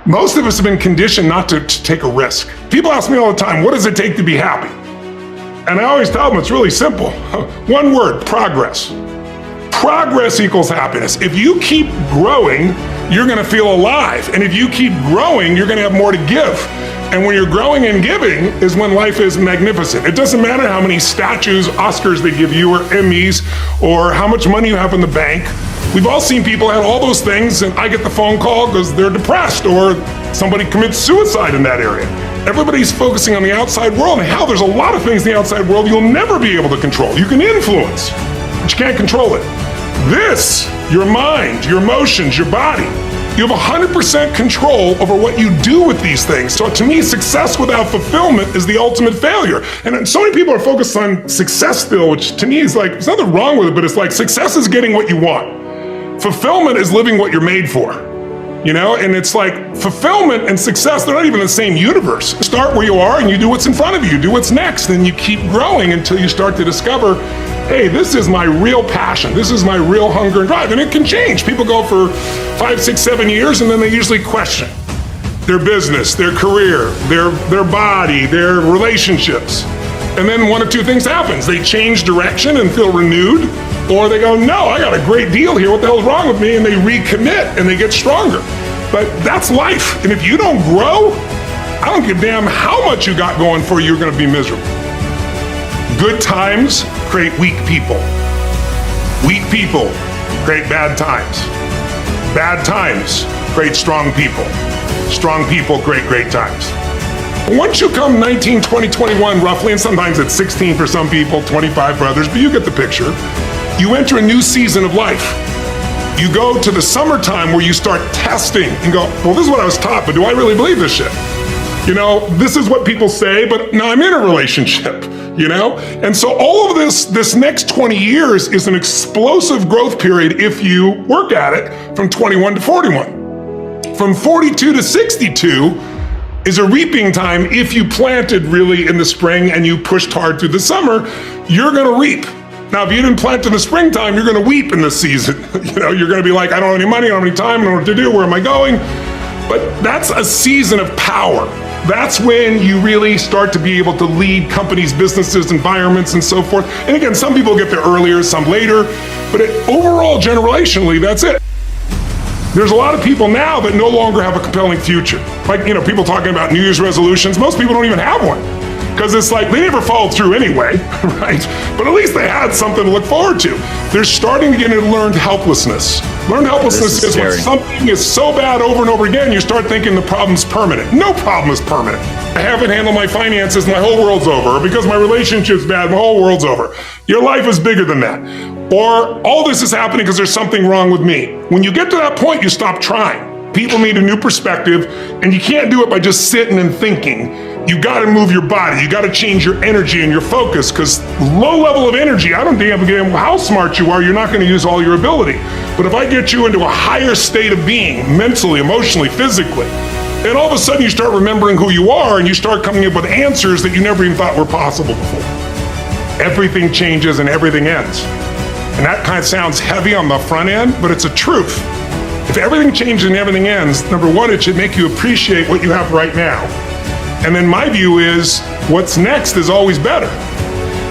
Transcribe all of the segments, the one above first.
Most of us have been conditioned not to take a risk. People ask me all the time, what does it take to be happy? And I always tell them it's really simple. One word, progress. Progress equals happiness. If you keep growing, you're gonna feel alive. And if you keep growing, you're gonna have more to give. And when you're growing and giving is when life is magnificent. It doesn't matter how many statues, Oscars they give you, or Emmys, or how much money you have in the bank. We've all seen people have all those things, and I get the phone call because they're depressed, or somebody commits suicide in that area. Everybody's focusing on the outside world, and hell, there's a lot of things in the outside world you'll never be able to control. You can influence, but you can't control it. This, your mind, your emotions, your body, you have 100% control over what you do with these things. So to me, success without fulfillment is the ultimate failure. And so many people are focused on success still, which to me is like, there's nothing wrong with it, but it's like success is getting what you want. Fulfillment is living what you're made for. You know, and it's like fulfillment and success, they're not even the same universe. Start where you are and you do what's in front of you, do what's next, and you keep growing until you start to discover, hey, this is my real passion. This is my real hunger and drive. And it can change. People go for 5, 6, 7 years and then they usually question their business, their career, their body, their relationships. And then one of two things happens. They change direction and feel renewed, or they go, no, I got a great deal here. What the hell's wrong with me? And they recommit and they get stronger. But that's life. And if you don't grow, I don't give a damn how much you got going for you, you're gonna be miserable. Good times create weak people. Weak people create bad times. Bad times create strong people. Strong people create great times. Once you come 19, 20, 21 roughly, and sometimes it's 16 for some people, 25 for others, but you get the picture, you enter a new season of life. You go to the summertime where you start testing and go, well, this is what I was taught, but do I really believe this shit? You know, this is what people say, but now I'm in a relationship, you know? And so all of this next 20 years is an explosive growth period if you work at it from 21 to 41. From 42 to 62 is a reaping time. If you planted really in the spring and you pushed hard through the summer, you're gonna reap. Now, if you didn't plant in the springtime, you're gonna weep in this season. You know, you're gonna be like, I don't have any money, I don't have any time, I don't know what to do, where am I going? But that's a season of power. That's when you really start to be able to lead companies, businesses, environments, and so forth. And again, some people get there earlier, some later, but overall, generationally, that's it. There's a lot of people now that no longer have a compelling future. Like, you know, people talking about New Year's resolutions, most people don't even have one. Because it's like, they never followed through anyway, right? But at least they had something to look forward to. They're starting to get into learned helplessness. Learned helplessness is when something is so bad over and over again, you start thinking the problem's permanent. No problem is permanent. I haven't handled my finances, my whole world's over. Or because my relationship's bad, my whole world's over. Your life is bigger than that. Or all this is happening because there's something wrong with me. When you get to that point, you stop trying. People need a new perspective, and you can't do it by just sitting and thinking. You gotta move your body, you gotta change your energy and your focus, because low level of energy, I don't damn how smart you are, you're not gonna use all your ability. But if I get you into a higher state of being, mentally, emotionally, physically, and all of a sudden you start remembering who you are and you start coming up with answers that you never even thought were possible before. Everything changes and everything ends. And that kind of sounds heavy on the front end, but it's a truth. If everything changes and everything ends, number one, it should make you appreciate what you have right now. And then my view is, what's next is always better.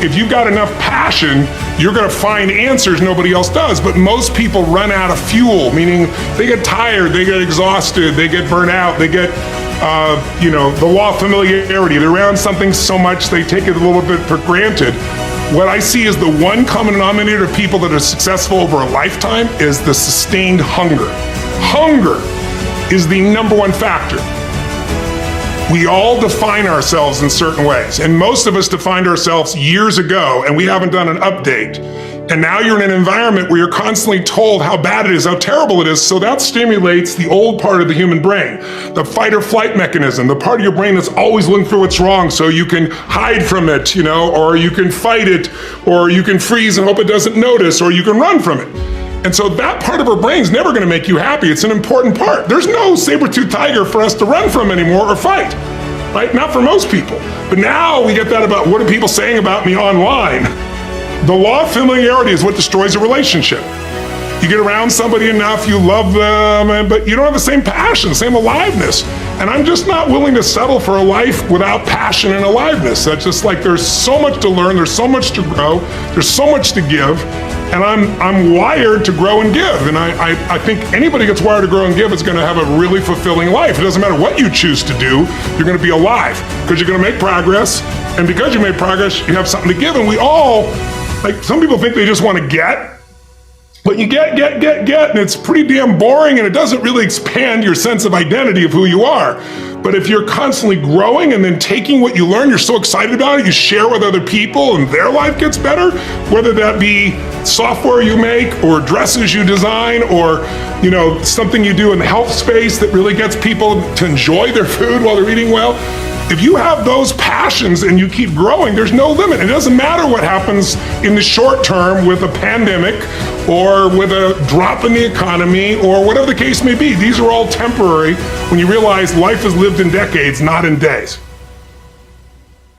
If you've got enough passion, you're gonna find answers nobody else does. But most people run out of fuel, meaning they get tired, they get exhausted, they get burnt out, they get, the law of familiarity. They're around something so much, they take it a little bit for granted. What I see as the one common denominator of people that are successful over a lifetime is the sustained hunger. Hunger is the number one factor. We all define ourselves in certain ways, and most of us defined ourselves years ago, and we haven't done an update. And now you're in an environment where you're constantly told how bad it is, how terrible it is, so that stimulates the old part of the human brain, the fight or flight mechanism, the part of your brain that's always looking for what's wrong so you can hide from it, or you can fight it, or you can freeze and hope it doesn't notice, or you can run from it. And so that part of our brain's never gonna make you happy. It's an important part. There's no saber-toothed tiger for us to run from anymore or fight, right? Not for most people. But now we get that about what are people saying about me online. The law of familiarity is what destroys a relationship. You get around somebody enough, you love them, but you don't have the same passion, same aliveness. And I'm just not willing to settle for a life without passion and aliveness. That's just like, there's so much to learn, there's so much to grow, there's so much to give, and I'm wired to grow and give. And I think anybody gets wired to grow and give is gonna have a really fulfilling life. It doesn't matter what you choose to do, you're gonna be alive, because you're gonna make progress, and because you made progress, you have something to give. And we all, like, some people think they just wanna get, but you get, and it's pretty damn boring, and it doesn't really expand your sense of identity of who you are. But if you're constantly growing and then taking what you learn, you're so excited about it, you share with other people and their life gets better, whether that be software you make or dresses you design or, you know, something you do in the health space that really gets people to enjoy their food while they're eating well. If you have those passions and you keep growing, there's no limit. It doesn't matter what happens in the short term with a pandemic or with a drop in the economy or whatever the case may be. These are all temporary when you realize life is lived in decades, not in days.